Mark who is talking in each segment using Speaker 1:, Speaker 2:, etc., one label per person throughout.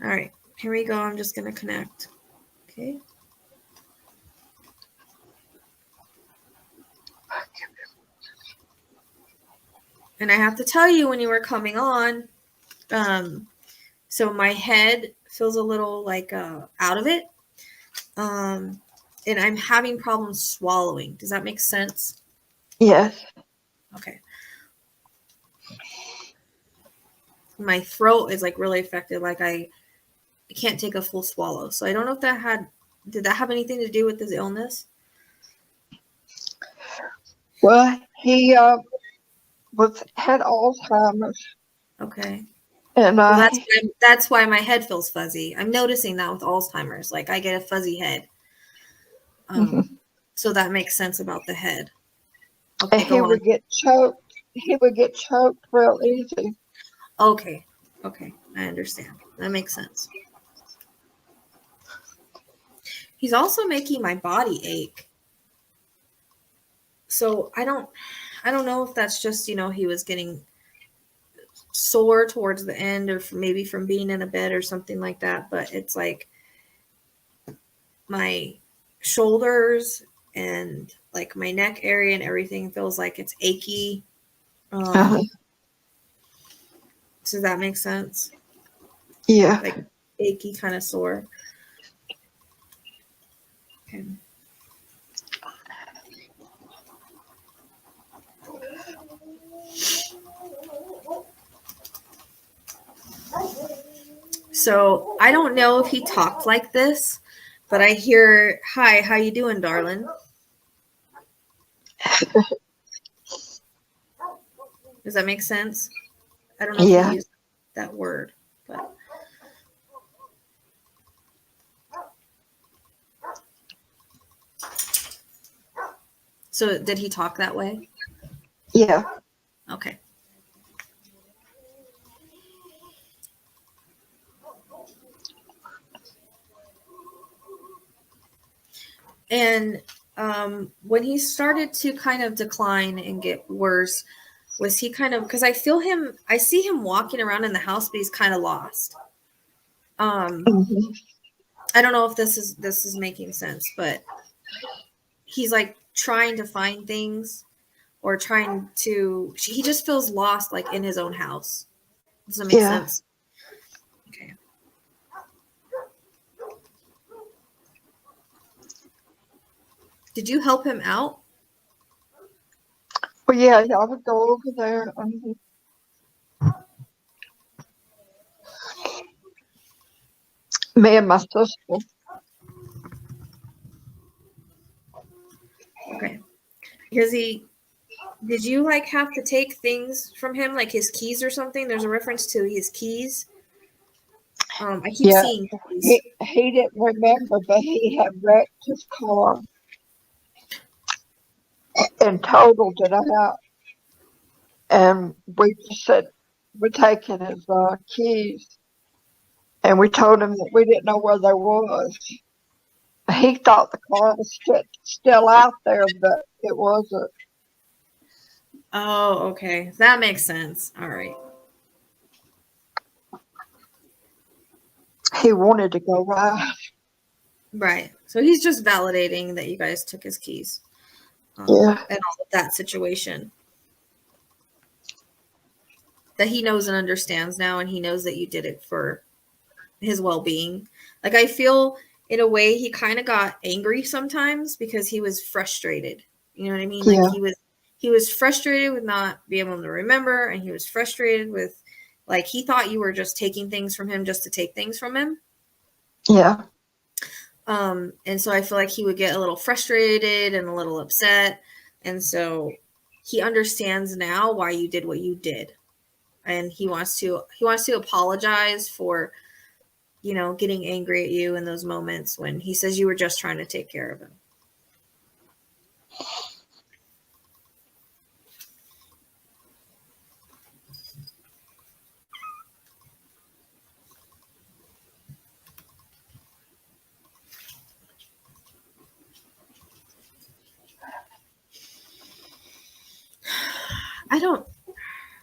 Speaker 1: All right, here we go. I'm just going to connect. Okay. And I have to tell you when you were coming on, so my head feels a little like out of it. And I'm having problems swallowing. Does that make sense?
Speaker 2: Yes.
Speaker 1: Okay. My throat is like really affected. Like I can't take a full swallow. So I don't know if did that have anything to do with this illness?
Speaker 2: Well, he had Alzheimer's,
Speaker 1: Okay.
Speaker 2: and
Speaker 1: Well, that's why my head feels fuzzy. I'm noticing that with Alzheimer's. Like I get a fuzzy head. So that makes sense about the head. Okay,
Speaker 2: he
Speaker 1: go on.
Speaker 2: would get choked. He would get choked real easy.
Speaker 1: Okay. Okay. I understand. That makes sense. He's also making my body ache. So I don't know if that's just, he was getting sore towards the end or maybe from being in a bed or something like that, but it's like my shoulders and like my neck area and everything feels like it's achy. Does that make sense?
Speaker 2: Yeah.
Speaker 1: Like achy, kind of sore. Okay. So I don't know if he talked like this, but I hear, "Hi, how you doing, darling?" Does that make sense? I don't know if he
Speaker 2: Yeah.
Speaker 1: used that word, but so did he talk that way?
Speaker 2: Yeah.
Speaker 1: Okay. And when he started to kind of decline and get worse, was he kind of, because I see him walking around in the house, but he's kind of lost.
Speaker 2: Mm-hmm.
Speaker 1: I don't know if this is making sense, but he's like trying to find things or he just feels lost like in his own house. Does that make
Speaker 2: Yeah.
Speaker 1: sense? Okay. Did you help him out?
Speaker 2: Well, yeah, I would go over there. Me and my sister.
Speaker 1: Okay. Because did you like have to take things from him, like his keys or something? There's a reference to his keys. I keep
Speaker 2: Yeah.
Speaker 1: seeing keys.
Speaker 2: He didn't remember, but he had wrecked his car and totaled it out. And we just said we're taking his keys, and we told him that we didn't know where they was. He thought the car was still out there, but it wasn't.
Speaker 1: Oh, okay. That makes sense. All right.
Speaker 2: He wanted to go ride.
Speaker 1: Right. So he's just validating that you guys took his keys
Speaker 2: Yeah.
Speaker 1: and all of that situation. That he knows and understands now, and he knows that you did it for his well-being. Like I feel in a way he kind of got angry sometimes because he was frustrated. You know what I mean? Like
Speaker 2: Yeah.
Speaker 1: he was frustrated with not being able to remember, and he was frustrated with like he thought you were just taking things from him just to take things from him.
Speaker 2: Yeah.
Speaker 1: And so I feel like he would get a little frustrated and a little upset. And so he understands now why you did what you did. And he wants to apologize for, getting angry at you in those moments when he says you were just trying to take care of him.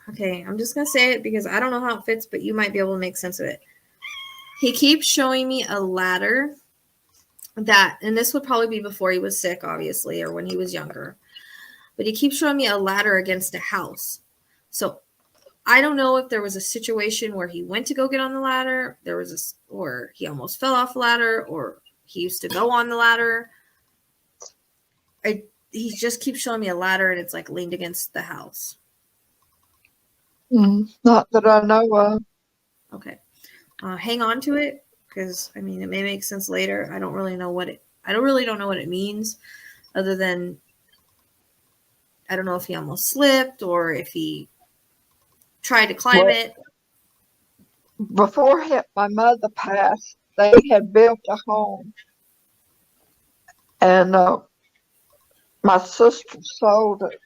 Speaker 1: Okay, I'm just going to say it because I don't know how it fits, but you might be able to make sense of it. He keeps showing me a ladder that, and this would probably be before he was sick, obviously, or when he was younger. But he keeps showing me a ladder against a house. So I don't know if there was a situation where he went to go get on the ladder, or he almost fell off the ladder, or he used to go on the ladder. He just keeps showing me a ladder, and it's like leaned against the house.
Speaker 2: Not that I know of.
Speaker 1: Okay, hang on to it, because I mean it may make sense later. I don't really know what it means, other than I don't know if he almost slipped or if he tried to climb it.
Speaker 2: Before my mother passed, they had built a home, and my sister sold it.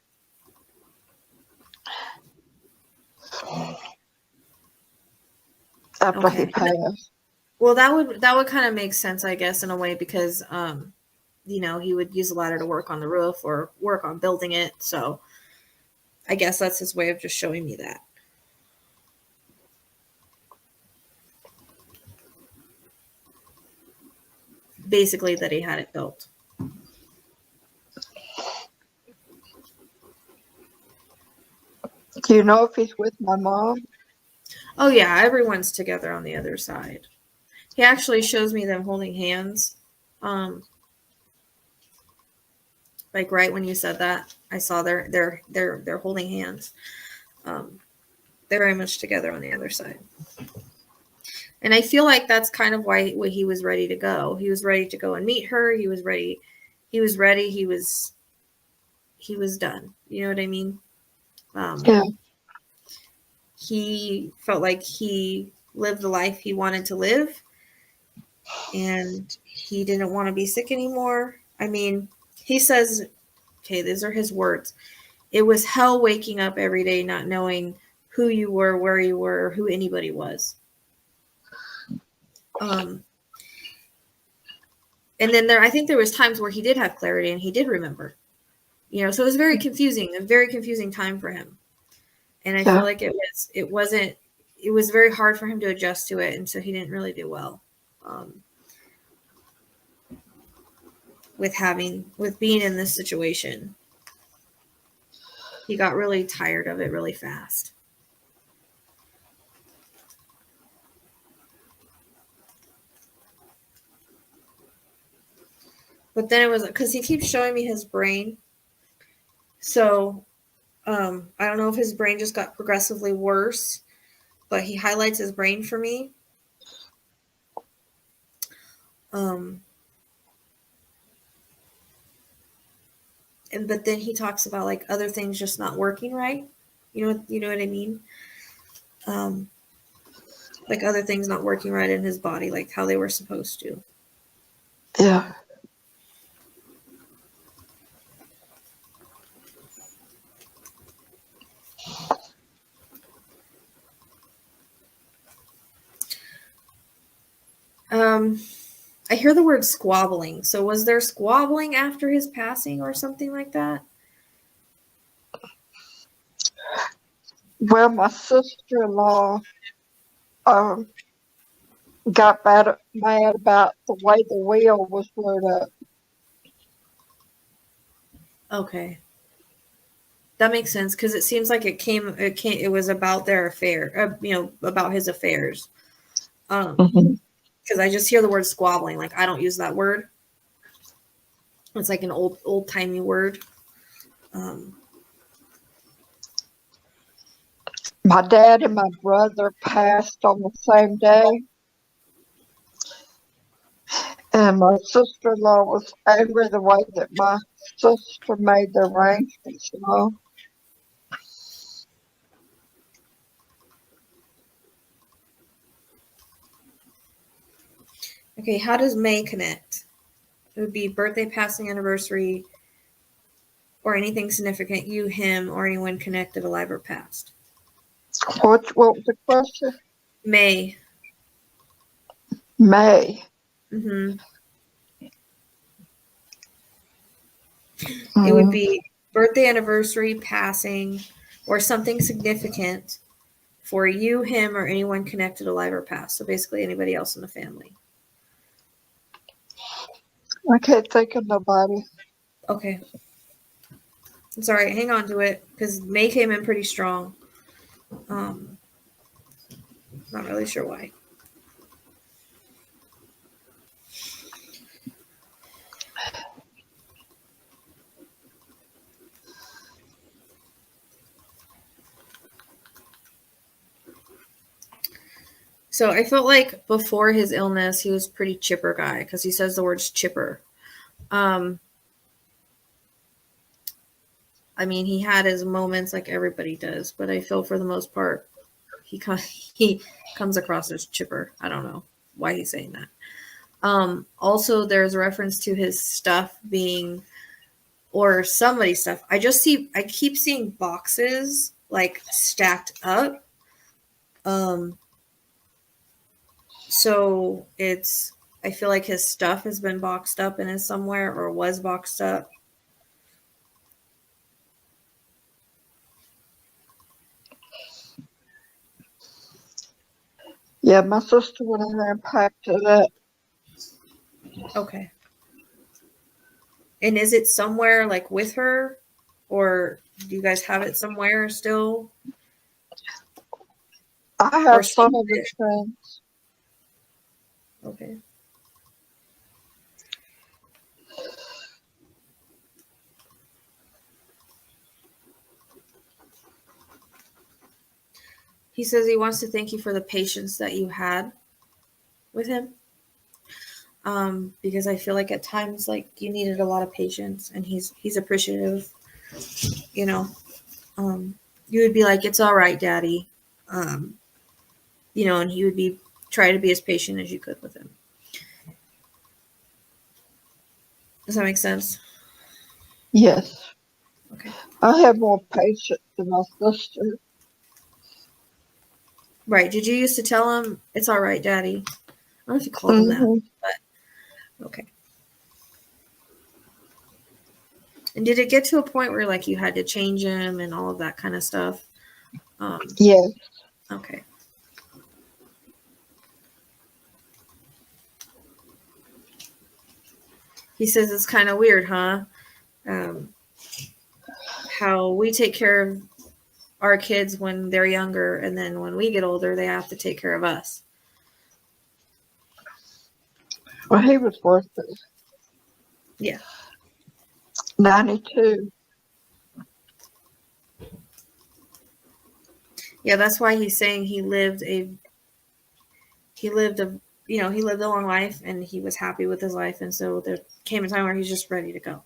Speaker 2: After he passed.
Speaker 1: Well, that would kind of make sense, I guess, in a way, because he would use the ladder to work on the roof or work on building it. So I guess that's his way of just showing me that. Basically, that he had it built.
Speaker 2: Do you know if he's with my mom?
Speaker 1: Oh, yeah, everyone's together on the other side. He actually shows me them holding hands. Like right when you said that, I saw they're holding hands. They're very much together on the other side. And I feel like that's kind of why he was ready to go. He was ready to go and meet her. He was ready. He was done. You know what I mean?
Speaker 2: Yeah.
Speaker 1: He felt like he lived the life he wanted to live, and he didn't want to be sick anymore. I mean, he says, okay, these are his words. It was hell waking up every day not knowing who you were, where you were, or who anybody was. And then I think there was times where he did have clarity and he did remember. So it was very confusing, a very confusing time for him. And I feel like it was very hard for him to adjust to it, and so he didn't really do well with being in this situation. He got really tired of it really fast. But then it was because he keeps showing me his brain. So I don't know if his brain just got progressively worse, but he highlights his brain for me. But then he talks about like other things just not working right. You know what I mean? Like other things not working right in his body, like how they were supposed to.
Speaker 2: Yeah.
Speaker 1: I hear the word squabbling. So was there squabbling after his passing or something like that?
Speaker 2: Well, my sister-in-law got mad about the way the wheel was screwed up.
Speaker 1: Okay. That makes sense, because it seems like it was about their affair, about his affairs. Because I just hear the word squabbling. Like, I don't use that word. It's like an old-timey word.
Speaker 2: My dad and my brother passed on the same day. And my sister-in-law was angry the way that my sister made the arrangements.
Speaker 1: Okay, how does May connect? It would be birthday, passing, anniversary, or anything significant, you, him, or anyone connected, alive or past.
Speaker 2: What was the question?
Speaker 1: May.
Speaker 2: May.
Speaker 1: Mm-hmm. It would be birthday, anniversary, passing, or something significant for you, him, or anyone connected, alive or past. So basically anybody else in the family.
Speaker 2: I can't think of nobody.
Speaker 1: Okay. I'm sorry, hang on to it, because May came in pretty strong. Not really sure why. So I felt like before his illness, he was a pretty chipper guy, because he says the words chipper. I mean, he had his moments like everybody does, but I feel for the most part, he comes across as chipper. I don't know why he's saying that. Also, there's a reference to his stuff being, or somebody's stuff. I keep seeing boxes like stacked up. So I feel like his stuff has been boxed up and is somewhere, or was boxed up.
Speaker 2: Yeah, my sister went in there and packed it up.
Speaker 1: Okay. And is it somewhere like with her, or do you guys have it somewhere still?
Speaker 2: I
Speaker 1: Or
Speaker 2: have some of his things.
Speaker 1: Okay. He says he wants to thank you for the patience that you had with him. Because I feel like at times like you needed a lot of patience, and he's appreciative. You know, you would be like, "It's all right, Daddy," and he would try to be as patient as you could with him. Does that make sense?
Speaker 2: Yes.
Speaker 1: Okay.
Speaker 2: I have more patience than my sister.
Speaker 1: Right. Did you used to tell him, "It's all right, Daddy"? I don't know if you called him that, but okay. And did it get to a point where like you had to change him and all of that kind of stuff?
Speaker 2: Yes.
Speaker 1: Okay. He says it's kind of weird, huh? How we take care of our kids when they're younger, and then when we get older, they have to take care of us.
Speaker 2: Well, he was worth it.
Speaker 1: Yeah.
Speaker 2: 92.
Speaker 1: Yeah, that's why he's saying he lived a long life, and he was happy with his life, and so there came a time where he's just ready to go.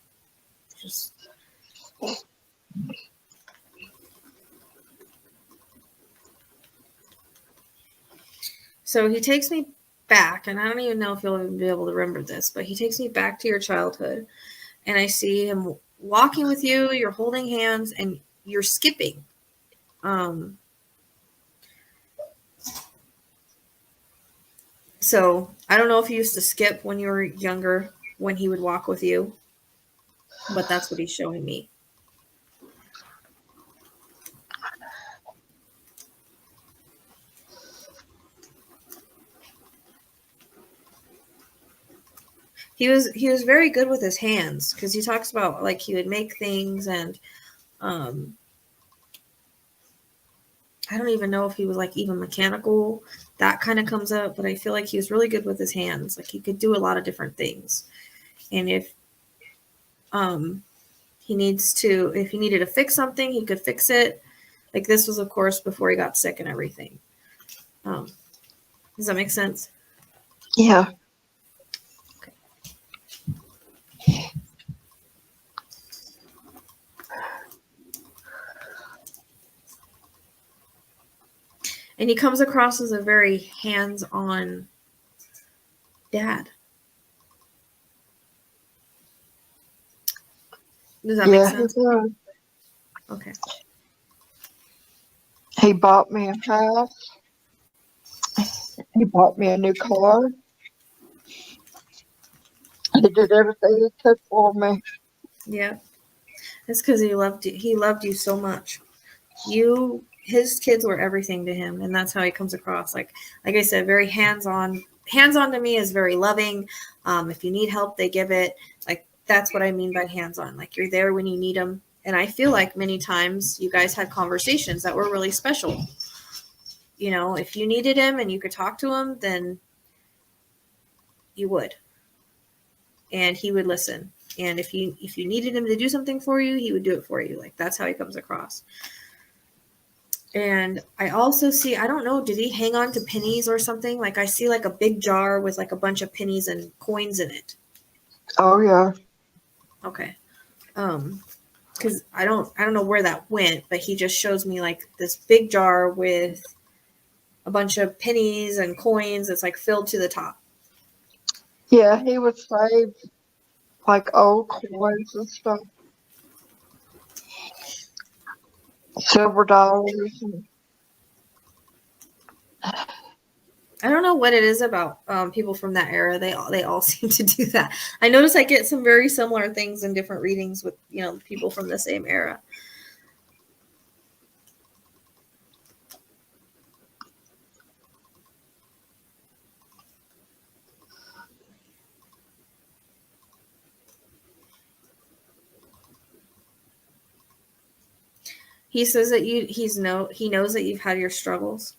Speaker 1: So he takes me back, and I don't even know if you'll even be able to remember this, but he takes me back to your childhood, and I see him walking with you, you're holding hands, and you're skipping. So I don't know if you used to skip when you were younger, when he would walk with you, but that's what he's showing me. He was very good with his hands, because he talks about like he would make things, and I don't even know if he was like even mechanical. That kind of comes up, but I feel like he was really good with his hands. Like he could do a lot of different things. And if he needed to fix something, he could fix it. Like this was, of course, before he got sick and everything. Does that make sense?
Speaker 2: Yeah.
Speaker 1: Okay. And he comes across as a very hands-on dad. Does that make sense?
Speaker 2: He was.
Speaker 1: Okay.
Speaker 2: He bought me a house. He bought me a new car. He did everything he could for me.
Speaker 1: Yeah. It's because he loved you. He loved you so much. You his kids were everything to him, and that's how he comes across. Like I said, very hands-on. Hands-on to me is very loving. If you need help, they give it. Like, that's what I mean by hands-on. Like, you're there when you need them. And I feel like many times you guys had conversations that were really special. You know, if you needed him and you could talk to him, then you would. And he would listen. And if you needed him to do something for you, he would do it for you. Like, that's how he comes across. And I also see, I don't know, did he hang on to pennies or something? Like, I see like a big jar with like a bunch of pennies and coins in it.
Speaker 2: Oh yeah.
Speaker 1: Okay. Because I don't know where that went, but he just shows me like this big jar with a bunch of pennies and coins that's like filled to the top.
Speaker 2: Yeah, he would save like old coins and stuff. Silver dollars.
Speaker 1: I don't know what it is about people from that era. They all seem to do that. I notice I get some very similar things in different readings with, you know, people from the same era. He says that he knows that you've had your struggles.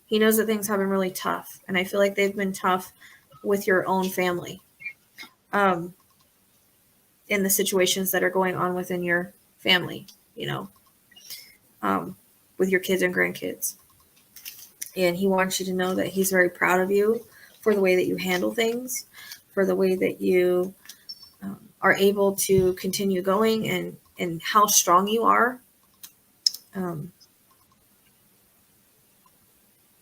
Speaker 1: He knows that things have been really tough, and I feel like they've been tough with your own family, in the situations that are going on within your family, you know, with your kids and grandkids. And he wants you to know that he's very proud of you for the way that you handle things, for the way that you are able to continue going, and how strong you are.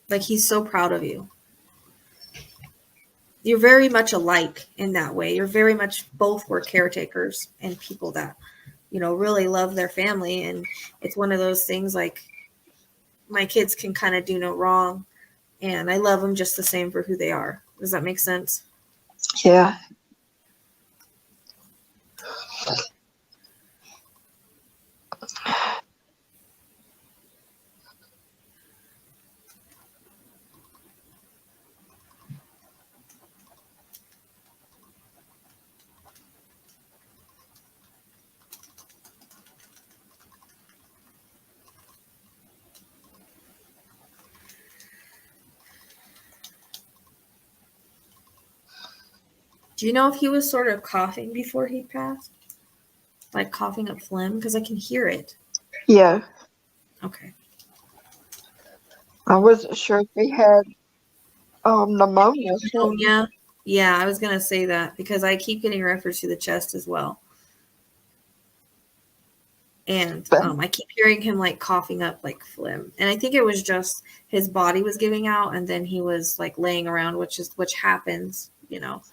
Speaker 1: Like, he's so proud of you. You're very much alike in that way. You're very much, both were caretakers and people that, you know, really love their family. And it's one of those things like, my kids can kind of do no wrong, and I love them just the same for who they are. Does that make sense?
Speaker 2: Yeah.
Speaker 1: Do you know if he was sort of coughing before he passed? Like coughing up phlegm? Because I can hear it.
Speaker 2: Yeah.
Speaker 1: Okay.
Speaker 2: I wasn't sure if he had pneumonia.
Speaker 1: Pneumonia? Yeah, I was going to say that because I keep getting reference to the chest as well. And I keep hearing him like coughing up like phlegm. And I think it was just his body was giving out, and then he was like laying around, which happens, you know.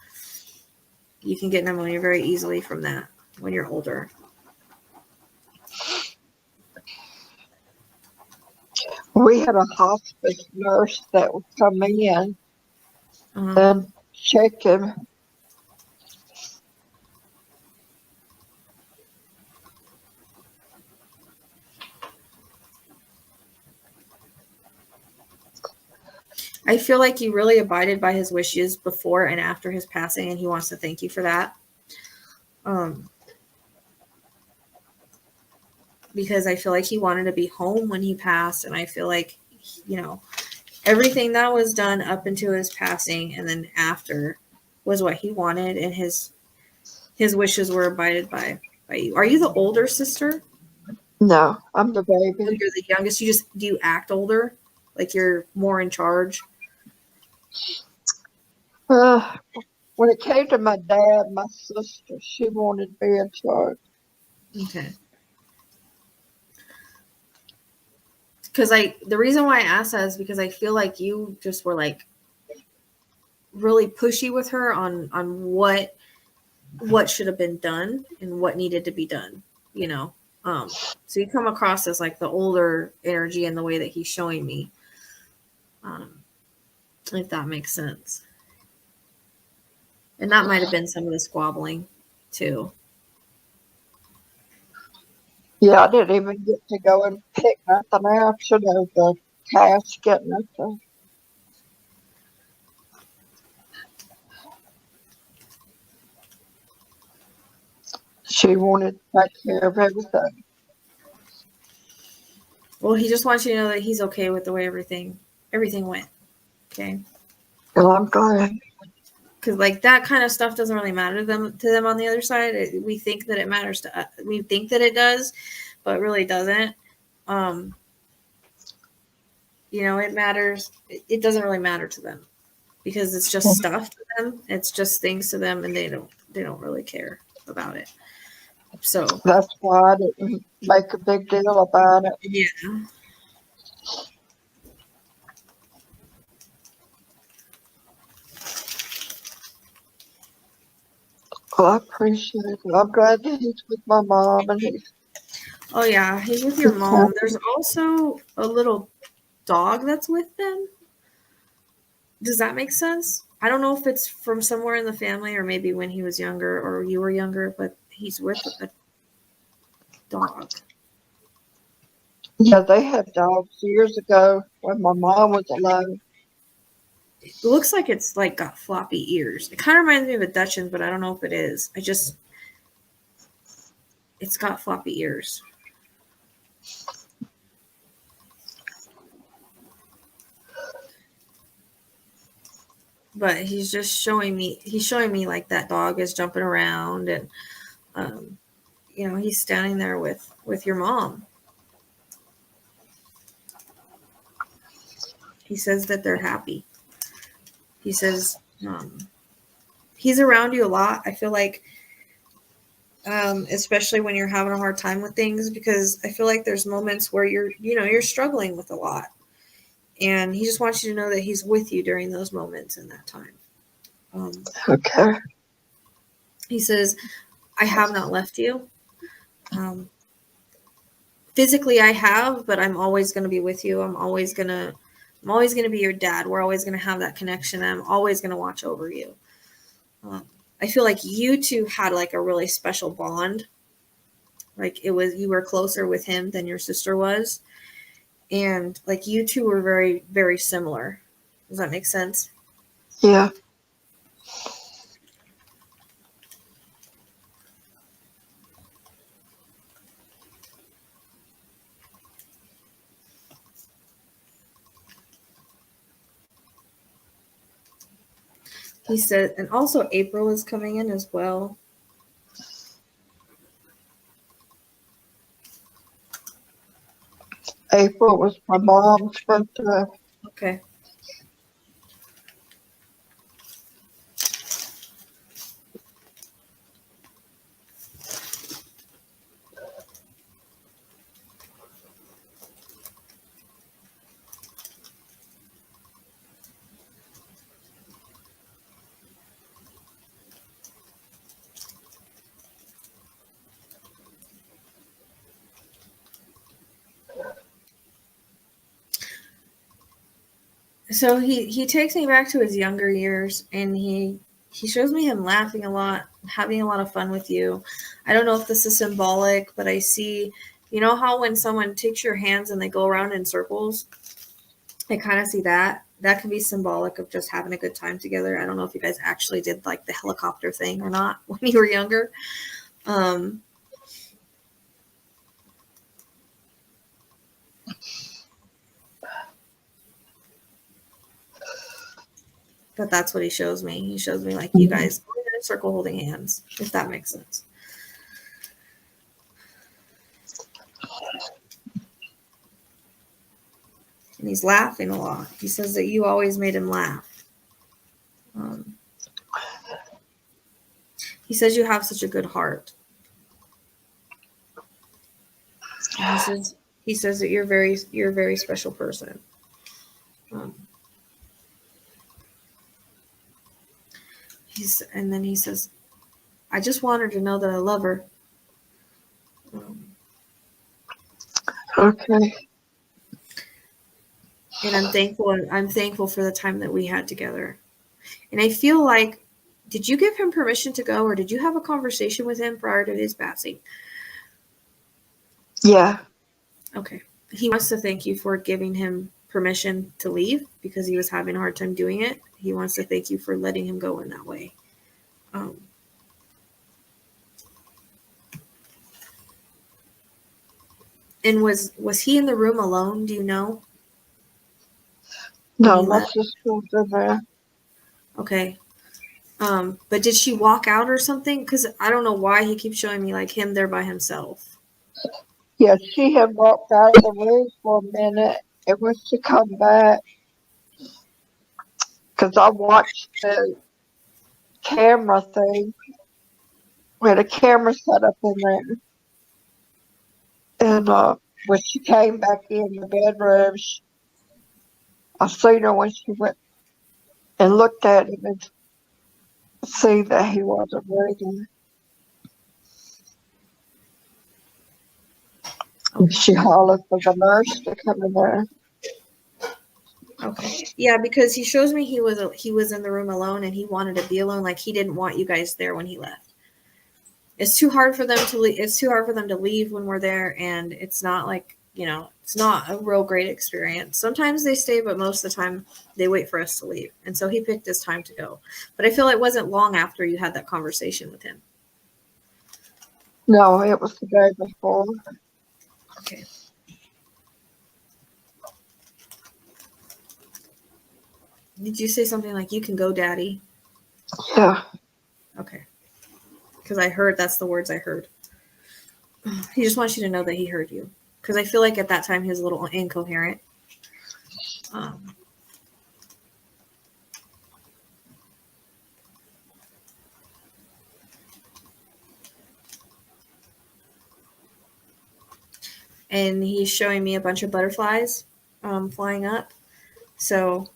Speaker 1: You can get pneumonia very easily from that when you're older.
Speaker 2: We had a hospice nurse that would come in and check him.
Speaker 1: I feel like you really abided by his wishes before and after his passing, and he wants to thank you for that. Because I feel like he wanted to be home when he passed, and I feel like, you know, everything that was done up until his passing and then after was what he wanted, and his wishes were abided by you. Are you the older sister?
Speaker 2: No, I'm the
Speaker 1: Oh,
Speaker 2: baby.
Speaker 1: you're the youngest. Do you act older? Like you're more in charge?
Speaker 2: When it came to my dad, my sister, she wanted to be in charge.
Speaker 1: Okay. Because the reason why I asked that is because I feel like you just were like really pushy with her on what should have been done and what needed to be done, you know. So you come across as like the older energy in the way that he's showing me, if that makes sense. And that might have been some of the squabbling too.
Speaker 2: Yeah, I didn't even get to go and pick nothing out. Should have the casket and nothing. She wanted to take care of everything.
Speaker 1: Well, he just wants you to know that he's okay with the way everything went. Okay.
Speaker 2: Well, I'm glad.
Speaker 1: Because like that kind of stuff doesn't really matter to them on the other side. We think that it matters to us. We think that it does, but it really doesn't. It matters. It doesn't really matter to them because it's just stuff to them. It's just things to them, and they don't really care about it. So
Speaker 2: That's why I didn't make a big deal about it.
Speaker 1: yeah.
Speaker 2: Well, I appreciate it. I'm glad that he's with my mom and he's
Speaker 1: Oh yeah, he's with your mom. There's also a little dog that's with them. Does that make sense? I don't know if it's from somewhere in the family or maybe when he was younger or you were younger, but he's with a dog.
Speaker 2: Yeah, they had dogs years ago when my mom was alive.
Speaker 1: It looks like it's like got floppy ears. It kind of reminds me of a Dachshund, but I don't know if it is. It's got floppy ears. But he's showing me like that dog is jumping around and he's standing there with your mom. He says that they're happy. He says he's around you a lot. I feel like especially when you're having a hard time with things, because I feel like there's moments where you're struggling with a lot. And he just wants you to know that he's with you during those moments in that time.
Speaker 2: Okay.
Speaker 1: He says, I have not left you. Physically I have, but I'm always going to be with you. I'm always going to be your dad. We're always going to have that connection. I'm always going to watch over you. I feel like you two had like a really special bond. Like you were closer with him than your sister was. And like you two were very, very similar. Does that make sense?
Speaker 2: Yeah.
Speaker 1: He said, and also April is coming in as well.
Speaker 2: April was my mom's birthday.
Speaker 1: Okay. So he takes me back to his younger years, and he shows me him laughing a lot, having a lot of fun with you. I don't know if this is symbolic, but I see, you know how when someone takes your hands and they go around in circles, I kind of see that. That could be symbolic of just having a good time together. I don't know if you guys actually did like the helicopter thing or not when you were younger. But that's what he shows me. He shows me like you guys going in a circle holding hands, if that makes sense. And he's laughing a lot. He says that you always made him laugh. He says you have such a good heart. And he says that you're a very special person. And then he says, I just want her to know that I love her.
Speaker 2: Okay.
Speaker 1: And I'm thankful for the time that we had together. And I feel like, did you give him permission to go, or did you have a conversation with him prior to his passing?
Speaker 2: Yeah.
Speaker 1: Okay. He wants to thank you for giving him permission to leave because he was having a hard time doing it. He wants to thank you for letting him go in that way. And was he in the room alone? Do you know? When
Speaker 2: No,
Speaker 1: he
Speaker 2: my
Speaker 1: left?
Speaker 2: sister was in there.
Speaker 1: Okay. But did she walk out or something? Because I don't know why he keeps showing me like him there by himself.
Speaker 2: Yeah, she had walked out of the room for a minute, and when she come back, because I watched the camera thing, we had a camera set up in there, and when she came back in the bedroom, I seen her when she went and looked at him and see that he wasn't breathing.
Speaker 1: Okay.
Speaker 2: She hollered for the nurse to come in there.
Speaker 1: Okay. Yeah, because he shows me he was in the room alone and he wanted to be alone. Like he didn't want you guys there when he left. It's too hard for them to leave. It's too hard for them to leave when we're there, and it's not like it's not a real great experience. Sometimes they stay, but most of the time they wait for us to leave. And so he picked his time to go. But I feel it wasn't long after you had that conversation with him.
Speaker 2: No, it was the day before.
Speaker 1: Okay. Did you say something like, "You can go, Daddy"?
Speaker 2: Yeah.
Speaker 1: Okay. Because I heard that's the words I heard. He just wants you to know that he heard you. Because I feel like at that time he was a little incoherent. And he's showing me a bunch of butterflies flying up. So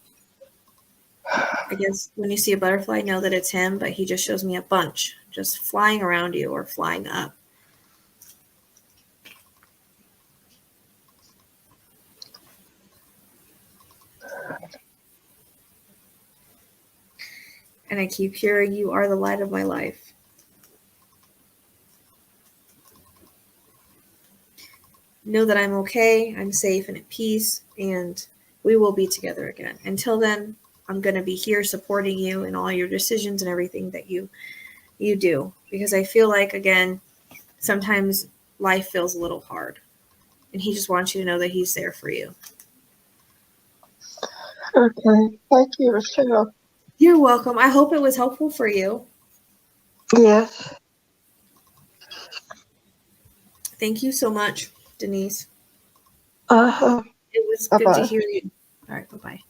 Speaker 1: I guess when you see a butterfly, know that it's him, but he just shows me a bunch just flying around you or flying up. And I keep hearing, "You are the light of my life." Know that I'm okay, I'm safe and at peace, and we will be together again. Until then, I'm going to be here supporting you in all your decisions and everything that you do. Because I feel like, again, sometimes life feels a little hard. And he just wants you to know that he's there for you.
Speaker 2: Okay. Thank you, Rachelle.
Speaker 1: You're welcome. I hope it was helpful for you.
Speaker 2: Yes.
Speaker 1: Thank you so much, Denise.
Speaker 2: Uh-huh.
Speaker 1: It was good to
Speaker 2: Bye-bye.
Speaker 1: hear you. All right, bye-bye.